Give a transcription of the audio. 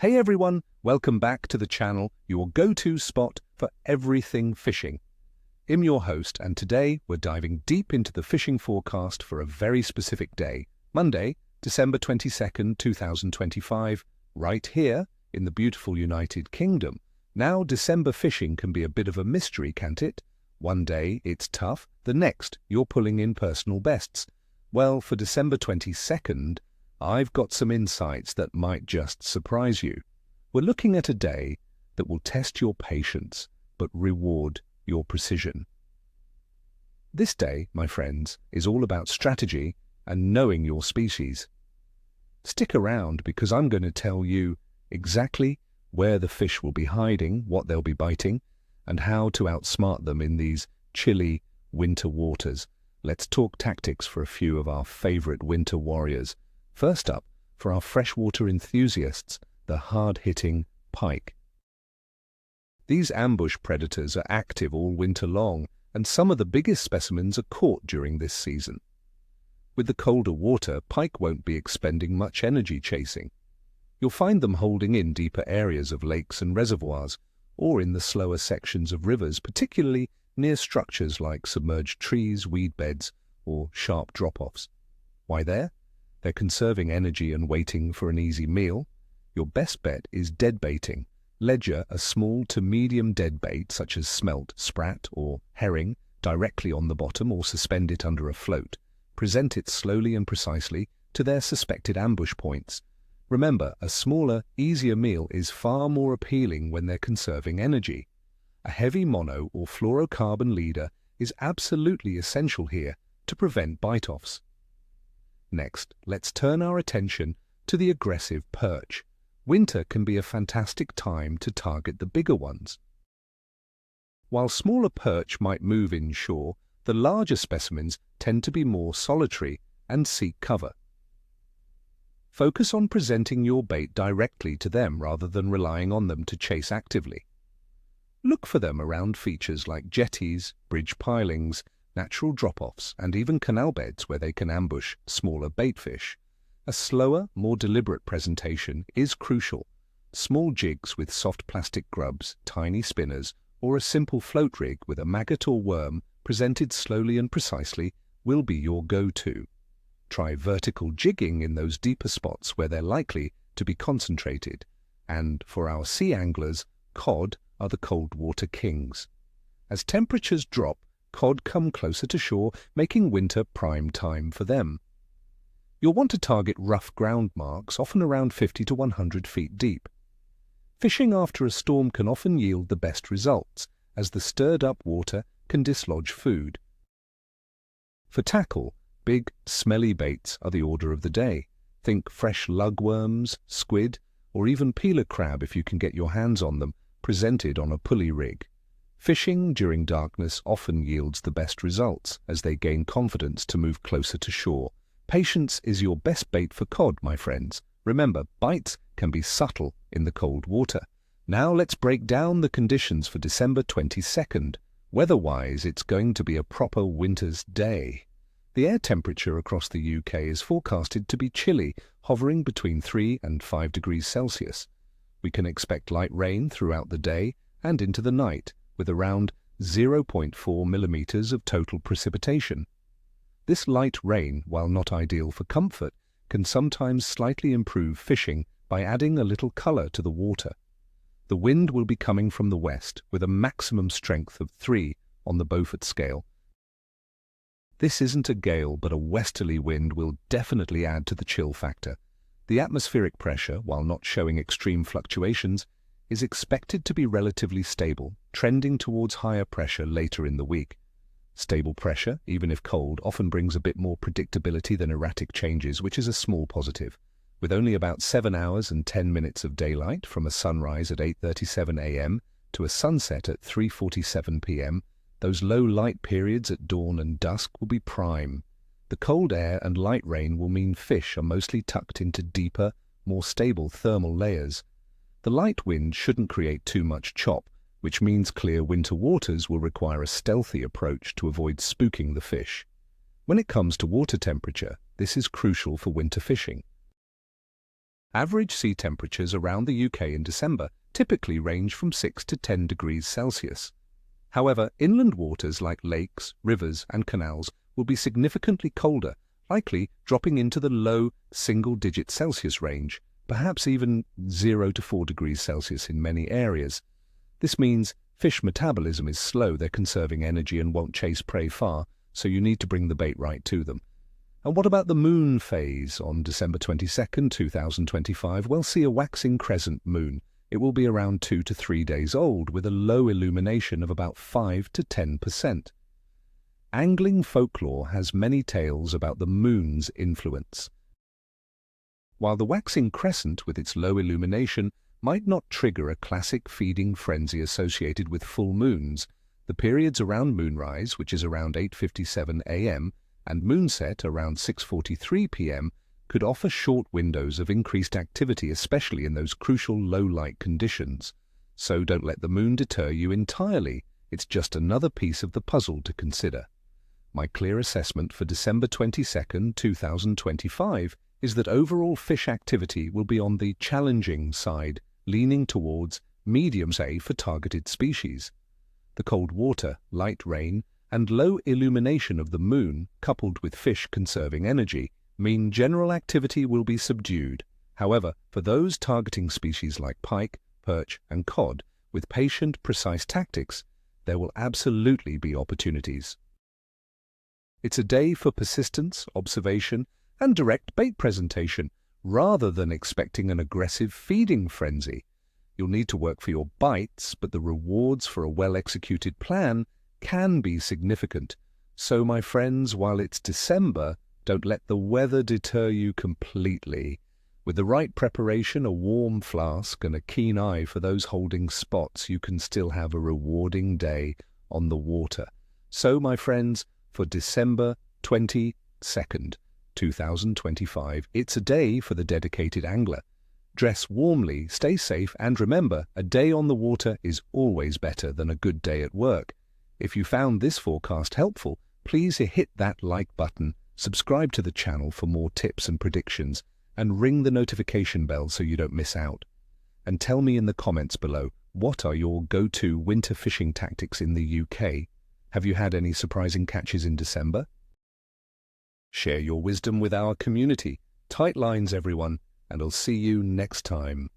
Hey everyone, welcome back to the channel, your go-to spot for everything fishing. I'm your host, and today we're diving deep into the fishing forecast for a very specific day, Monday, December 22nd, 2025, right here in the beautiful United Kingdom. Now, December fishing can be a bit of a mystery, can't it? One day it's tough, the next you're pulling in personal bests. Well, for December 22nd, I've got some insights that might just surprise you. We're looking at a day that will test your patience, but reward your precision. This day, my friends, is all about strategy and knowing your species. Stick around because I'm going to tell you exactly where the fish will be hiding, what they'll be biting, and how to outsmart them in these chilly winter waters. Let's talk tactics for a few of our favorite winter warriors. First up, for our freshwater enthusiasts, the hard-hitting pike. These ambush predators are active all winter long, and some of the biggest specimens are caught during this season. With the colder water, pike won't be expending much energy chasing. You'll find them holding in deeper areas of lakes and reservoirs, or in the slower sections of rivers, particularly near structures like submerged trees, weed beds, or sharp drop-offs. Why there? They're conserving energy and waiting for an easy meal. Your best bet is deadbaiting. Ledger a small to medium deadbait such as smelt, sprat, or herring directly on the bottom or suspend it under a float. Present it slowly and precisely to their suspected ambush points. Remember, a smaller, easier meal is far more appealing when they're conserving energy. A heavy mono or fluorocarbon leader is absolutely essential here to prevent bite-offs. Next, let's turn our attention to the aggressive perch. Winter can be a fantastic time to target the bigger ones. While smaller perch might move inshore, the larger specimens tend to be more solitary and seek cover. Focus on presenting your bait directly to them rather than relying on them to chase actively. Look for them around features like jetties, bridge pilings, natural drop-offs, and even canal beds where they can ambush smaller baitfish. A slower, more deliberate presentation is crucial. Small jigs with soft plastic grubs, tiny spinners, or a simple float rig with a maggot or worm presented slowly and precisely will be your go-to. Try vertical jigging in those deeper spots where they're likely to be concentrated. And for our sea anglers, cod are the cold water kings. As temperatures drop, cod come closer to shore, making winter prime time for them. You'll want to target rough ground marks, often around 50 to 100 feet deep. Fishing after a storm can often yield the best results, as the stirred-up water can dislodge food. For tackle, big, smelly baits are the order of the day. Think fresh lugworms, squid, or even peeler crab if you can get your hands on them, presented on a pulley rig. Fishing during darkness often yields the best results as they gain confidence to move closer to shore. Patience is your best bait for cod, my friends. Remember, bites can be subtle in the cold water. Now let's break down the conditions for December 22nd. Weather-wise, it's going to be a proper winter's day. The air temperature across the UK is forecasted to be chilly, hovering between 3 and 5 degrees Celsius. We can expect light rain throughout the day and into the night, with around 0.4 millimeters of total precipitation. This light rain, while not ideal for comfort, can sometimes slightly improve fishing by adding a little color to the water. The wind will be coming from the west with a maximum strength of 3 on the Beaufort scale. This isn't a gale, but a westerly wind will definitely add to the chill factor. The atmospheric pressure, while not showing extreme fluctuations, is expected to be relatively stable, trending towards higher pressure later in the week. Stable pressure, even if cold, often brings a bit more predictability than erratic changes, which is a small positive. With only about 7 hours and 10 minutes of daylight from a sunrise at 8:37 a.m. to a sunset at 3:47 p.m., those low light periods at dawn and dusk will be prime. The cold air and light rain will mean fish are mostly tucked into deeper, more stable thermal layers. The light wind shouldn't create too much chop, which means clear winter waters will require a stealthy approach to avoid spooking the fish. When it comes to water temperature, this is crucial for winter fishing. Average sea temperatures around the UK in December typically range from 6 to 10 degrees Celsius. However, inland waters like lakes, rivers and canals will be significantly colder, likely dropping into the low single-digit Celsius range, perhaps even 0 to 4 degrees Celsius in many areas. This means fish metabolism is slow, they're conserving energy and won't chase prey far, so you need to bring the bait right to them. And what about the moon phase on December 22nd, 2025? Well, see a waxing crescent moon. It will be around 2 to 3 days old with a low illumination of about 5 to 10%. Angling folklore has many tales about the moon's influence. While the waxing crescent with its low illumination might not trigger a classic feeding frenzy associated with full moons, the periods around moonrise, which is around 8:57 a.m., and moonset around 6:43 p.m. could offer short windows of increased activity, especially in those crucial low-light conditions. So don't let the moon deter you entirely. It's just another piece of the puzzle to consider. My clear assessment for December 22nd, 2025 is that overall fish activity will be on the challenging side, leaning towards medium A for targeted species. The cold water, light rain, and low illumination of the moon, coupled with fish conserving energy, mean general activity will be subdued. However, for those targeting species like pike, perch, and cod, with patient, precise tactics, there will absolutely be opportunities. It's a day for persistence, observation, and direct bait presentation, rather than expecting an aggressive feeding frenzy. You'll need to work for your bites, but the rewards for a well-executed plan can be significant. So, my friends, while it's December, don't let the weather deter you completely. With the right preparation, a warm flask, and a keen eye for those holding spots, you can still have a rewarding day on the water. So, my friends, for December 22nd, 2025, it's a day for the dedicated angler. Dress warmly, stay safe, and remember, a day on the water is always better than a good day at work. If you found this forecast helpful, please hit that like button, subscribe to the channel for more tips and predictions, and ring the notification bell so you don't miss out. And tell me in the comments below, what are your go-to winter fishing tactics in the UK? Have you had any surprising catches in December? Share your wisdom with our community. Tight lines, everyone, and I'll see you next time.